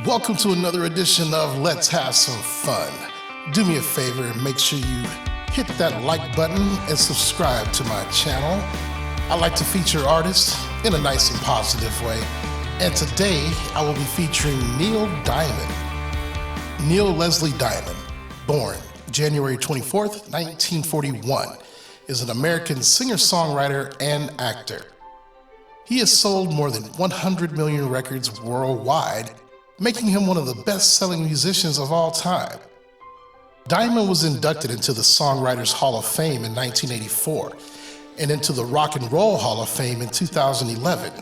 Welcome to another edition of Let's Have Some Fun. Do me a favor and make sure you hit that like button and subscribe to my channel. I like to feature artists in a nice and positive way. And today I will be featuring Neil Diamond. Neil Leslie Diamond, born January 24th, 1941, is an American singer-songwriter and actor. He has sold more than 100 million records worldwide, making him one of the best-selling musicians of all time. Diamond was inducted into the Songwriters Hall of Fame in 1984 and into the Rock and Roll Hall of Fame in 2011.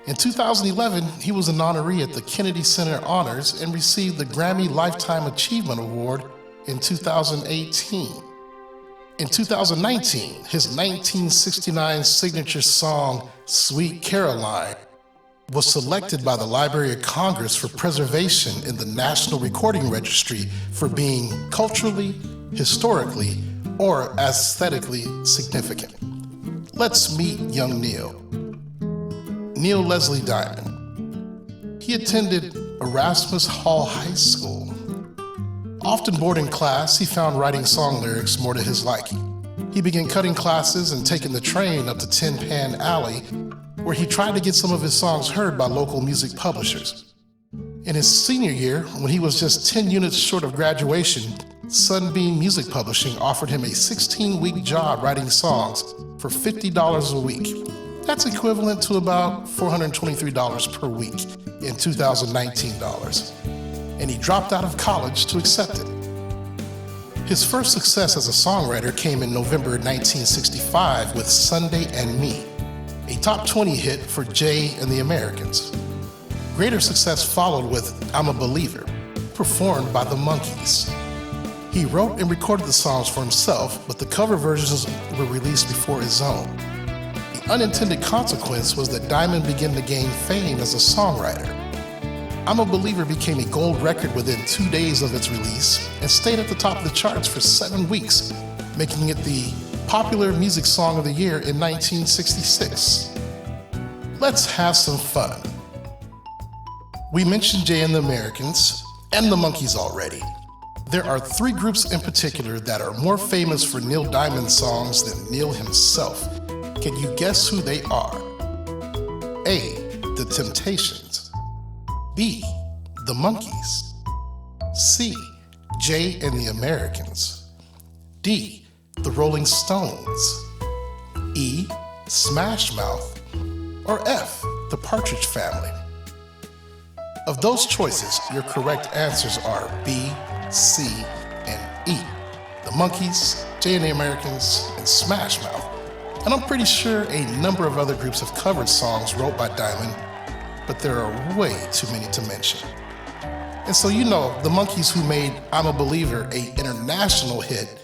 In 2011, he was an honoree at the Kennedy Center Honors and received the Grammy Lifetime Achievement Award in 2018. In 2019, his 1969 signature song, Sweet Caroline, was selected by the Library of Congress for preservation in the National Recording Registry for being culturally, historically, or aesthetically significant. Let's meet young Neil. Neil Leslie Diamond. He attended Erasmus Hall High School. Often bored in class, he found writing song lyrics more to his liking. He began cutting classes and taking the train up to Tin Pan Alley, where he tried to get some of his songs heard by local music publishers. In his senior year, when he was just 10 units short of graduation, Sunbeam Music Publishing offered him a 16-week job writing songs for $50 a week. That's equivalent to about $423 per week in 2019 dollars. And he dropped out of college to accept it. His first success as a songwriter came in November 1965 with Sunday and Me, a top 20 hit for Jay and the Americans. Greater success followed with I'm a Believer, performed by the Monkees. He wrote and recorded the songs for himself, but the cover versions were released before his own. The unintended consequence was that Diamond began to gain fame as a songwriter. I'm a Believer became a gold record within 2 days of its release and stayed at the top of the charts for 7 weeks, making it the Popular Music Song of the Year in 1966. Let's have some fun. We mentioned Jay and the Americans and the Monkees already. There are 3 groups in particular that are more famous for Neil Diamond songs than Neil himself. Can you guess who they are? A. The Temptations. B. The Monkees. C. Jay and the Americans. D. The Rolling Stones. E. Smash Mouth. Or F. The Partridge Family. Of those choices, your correct answers are B, C, and E. The Monkees, Jay and the Americans, and Smash Mouth. And I'm pretty sure a number of other groups have covered songs wrote by Diamond, but there are way too many to mention. And so you know the Monkees, who made I'm a Believer an international hit,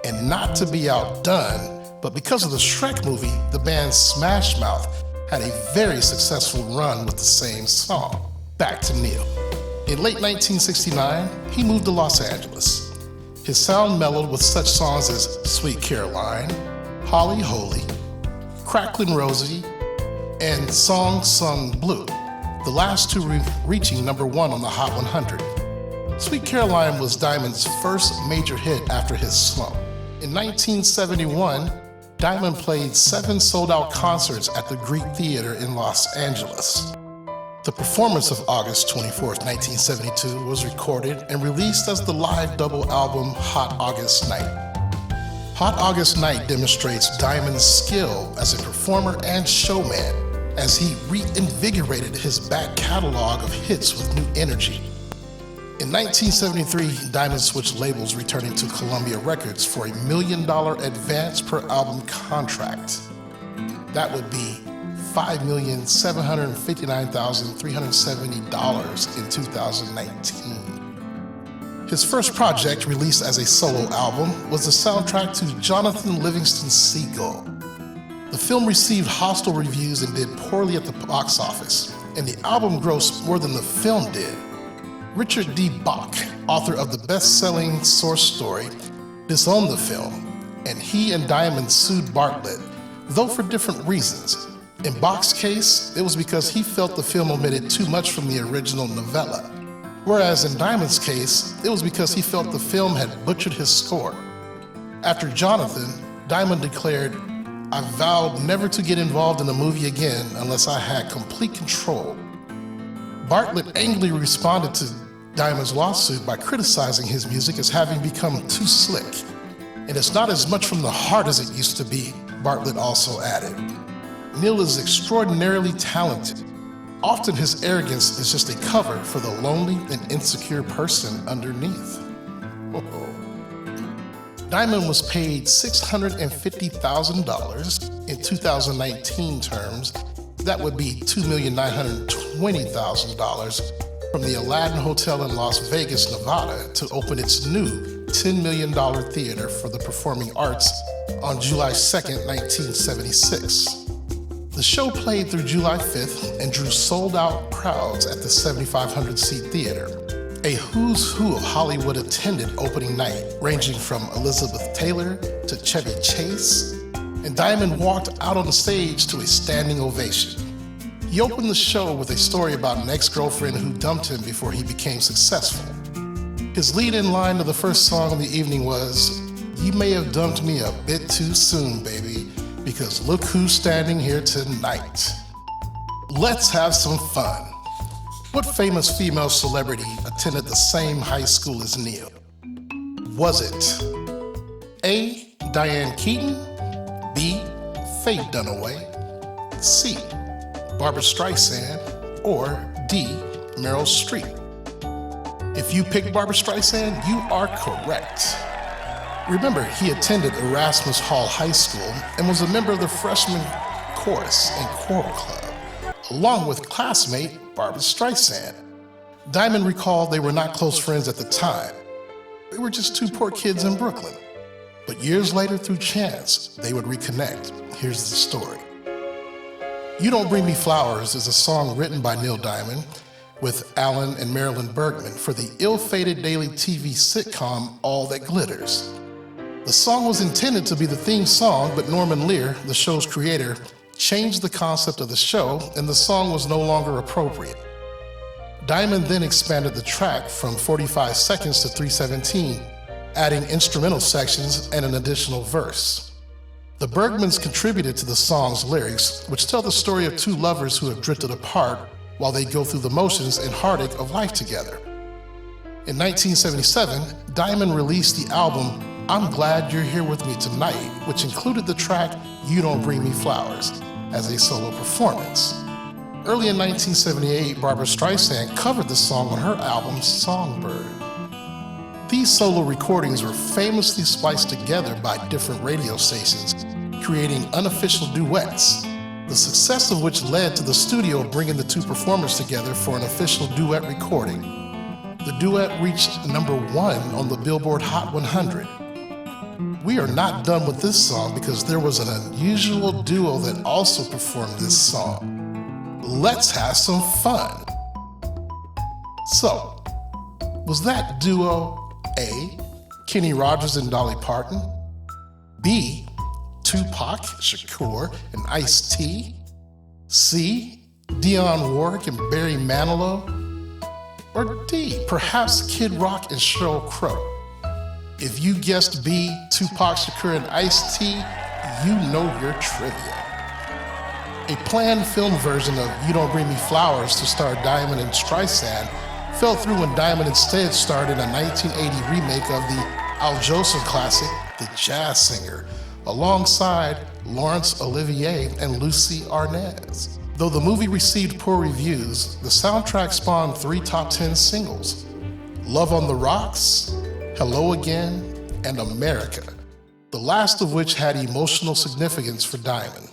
and not to be outdone, but because of the Shrek movie, the band Smash Mouth had a very successful run with the same song. Back to Neil. In late 1969, he moved to Los Angeles. His sound mellowed with such songs as Sweet Caroline, Holly Holy, Cracklin' Rosie, and Song Sung Blue, the last 2 reaching number 1 on the Hot 100. Sweet Caroline was Diamond's first major hit after his slump. In 1971, Diamond played 7 sold-out concerts at the Greek Theater in Los Angeles. The performance of August 24th, 1972 was recorded and released as the live double album Hot August Night. Hot August Night demonstrates Diamond's skill as a performer and showman as he reinvigorated his back catalog of hits with new energy. In 1973, Diamond switched labels, returning to Columbia Records for a $1 million advance per album contract. That would be $5,759,370 in 2019. His first project, released as a solo album, was the soundtrack to Jonathan Livingston Seagull. The film received hostile reviews and did poorly at the box office, and the album grossed more than the film did. Richard D. Bach, author of the best-selling Source Story, disowned the film, and he and Diamond sued Bartlett, though for different reasons. In Bach's case, it was because he felt the film omitted too much from the original novella. Whereas in Diamond's case, it was because he felt the film had butchered his score. After Jonathan, Diamond declared, "I vowed never to get involved in a movie again unless I had complete control." Bartlett angrily responded to Diamond's lawsuit by criticizing his music as having become too slick. "And it's not as much from the heart as it used to be," Bartlett also added. Neil is extraordinarily talented. Often his arrogance is just a cover for the lonely and insecure person underneath. Diamond was paid $650,000 in 2019 terms. That would be $2,920,000 from the Aladdin Hotel in Las Vegas, Nevada, to open its new $10 million theater for the performing arts on July 2nd, 1976. The show played through July 5th and drew sold-out crowds at the 7,500-seat theater. A who's who of Hollywood attended opening night, ranging from Elizabeth Taylor to Chevy Chase, and Diamond walked out on the stage to a standing ovation. He opened the show with a story about an ex-girlfriend who dumped him before he became successful. His lead-in line to the first song of the evening was, "You may have dumped me a bit too soon, baby, because look who's standing here tonight." Let's have some fun. What famous female celebrity attended the same high school as Neil? Was it A. Diane Keaton, B. Faye Dunaway, C. Barbra Streisand, or D. Meryl Streep? If you picked Barbra Streisand, you are correct. Remember, he attended Erasmus Hall High School and was a member of the freshman chorus and choral club, along with classmate Barbra Streisand. Diamond recalled they were not close friends at the time. They were just two poor kids in Brooklyn. But years later, through chance, they would reconnect. Here's the story. "You Don't Bring Me Flowers" is a song written by Neil Diamond with Alan and Marilyn Bergman for the ill-fated daily TV sitcom All That Glitters. The song was intended to be the theme song, but Norman Lear, the show's creator, changed the concept of the show, and the song was no longer appropriate. Diamond then expanded the track from 45 seconds to 3:17, adding instrumental sections and an additional verse. The Bergmans contributed to the song's lyrics, which tell the story of two lovers who have drifted apart while they go through the motions and heartache of life together. In 1977, Diamond released the album I'm Glad You're Here With Me Tonight, which included the track You Don't Bring Me Flowers as a solo performance. Early in 1978, Barbra Streisand covered the song on her album Songbird. These solo recordings were famously spliced together by different radio stations, creating unofficial duets, the success of which led to the studio bringing the two performers together for an official duet recording. The duet reached #1 on the Billboard Hot 100. We are not done with this song because there was an unusual duo that also performed this song. Let's have some fun. So, was that duo A. Kenny Rogers and Dolly Parton, B. Tupac Shakur and Ice-T, C. Dionne Warwick and Barry Manilow, or D. perhaps Kid Rock and Sheryl Crow? If you guessed B. Tupac Shakur and Ice-T, you know your trivia. A planned film version of You Don't Bring Me Flowers to star Diamond and Streisand fell through when Diamond instead starred in a 1980 remake of the Al Jolson classic, The Jazz Singer, alongside Laurence Olivier and Lucy Arnaz. Though the movie received poor reviews, the soundtrack spawned 3 top 10 singles: Love on the Rocks, Hello Again, and America, the last of which had emotional significance for Diamond.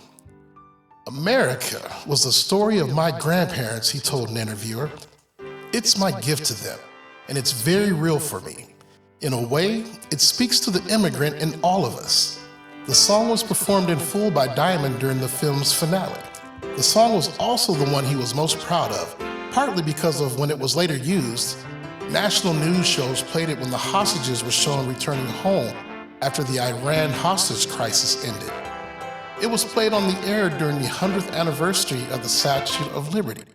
America was the story of my grandparents, he told an interviewer. It's my gift to them, and it's very real for me. In a way, it speaks to the immigrant in all of us. The song was performed in full by Diamond during the film's finale. The song was also the one he was most proud of, partly because of when it was later used. National news shows played it when the hostages were shown returning home after the Iran hostage crisis ended. It was played on the air during the 100th anniversary of the Statue of Liberty.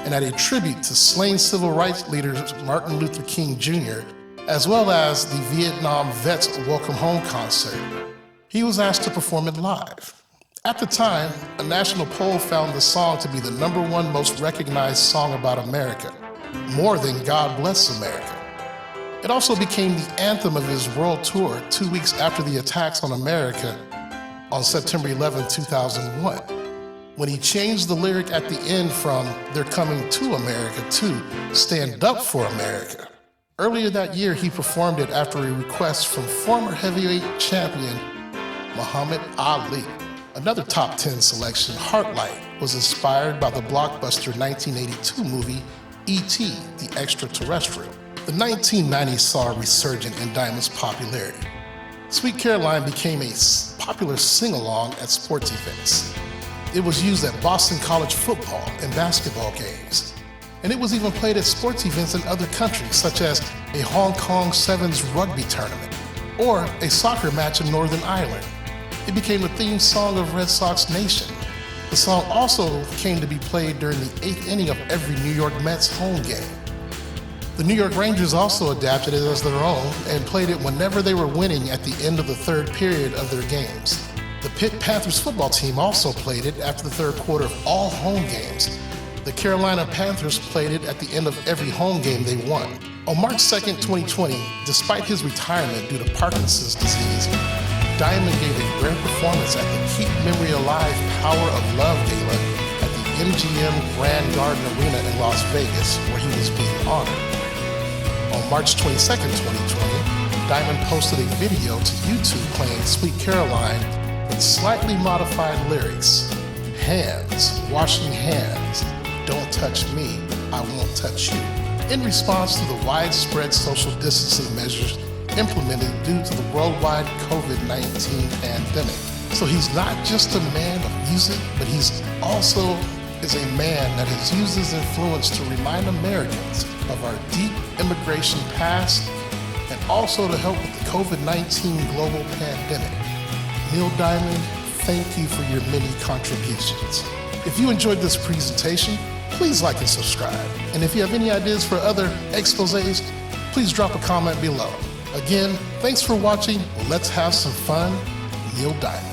and at a tribute to slain civil rights leader Martin Luther King Jr., as well as the Vietnam Vets Welcome Home concert. He was asked to perform it live. At the time, a national poll found the song to be the #1 most recognized song about America, more than God Bless America. It also became the anthem of his world tour 2 weeks after the attacks on America on September 11, 2001, when he changed the lyric at the end from "They're Coming to America" to "Stand Up for America." Earlier that year, he performed it after a request from former heavyweight champion Muhammad Ali. Another top 10 selection, Heartlight, was inspired by the blockbuster 1982 movie E.T. the Extraterrestrial. The 1990s saw a resurgence in Diamond's popularity. Sweet Caroline became a popular sing-along at sports events. It was used at Boston College football and basketball games. And it was even played at sports events in other countries, such as a Hong Kong Sevens rugby tournament or a soccer match in Northern Ireland. It became the theme song of Red Sox Nation. The song also came to be played during the 8th inning of every New York Mets home game. The New York Rangers also adapted it as their own and played it whenever they were winning at the end of the third period of their games. The Pitt Panthers football team also played it after the third quarter of all home games. The Carolina Panthers played it at the end of every home game they won. On March 2nd, 2020, despite his retirement due to Parkinson's disease, Diamond gave a rare performance at the Keep Memory Alive Power of Love Gala at the MGM Grand Garden Arena in Las Vegas, where he was being honored. On March 22nd, 2020, Diamond posted a video to YouTube playing Sweet Caroline with slightly modified lyrics. Hands, washing hands, don't touch me, I won't touch you, in response to the widespread social distancing measures implemented due to the worldwide COVID-19 pandemic. So he's not just a man of music, but he's also is a man that has used his influence to remind Americans of our deep immigration past and also to help with the COVID-19 global pandemic. Neil Diamond, thank you for your many contributions. If you enjoyed this presentation, please like and subscribe. And if you have any ideas for other exposés, please drop a comment below. Again, thanks for watching. Let's have some fun. Neil Diamond.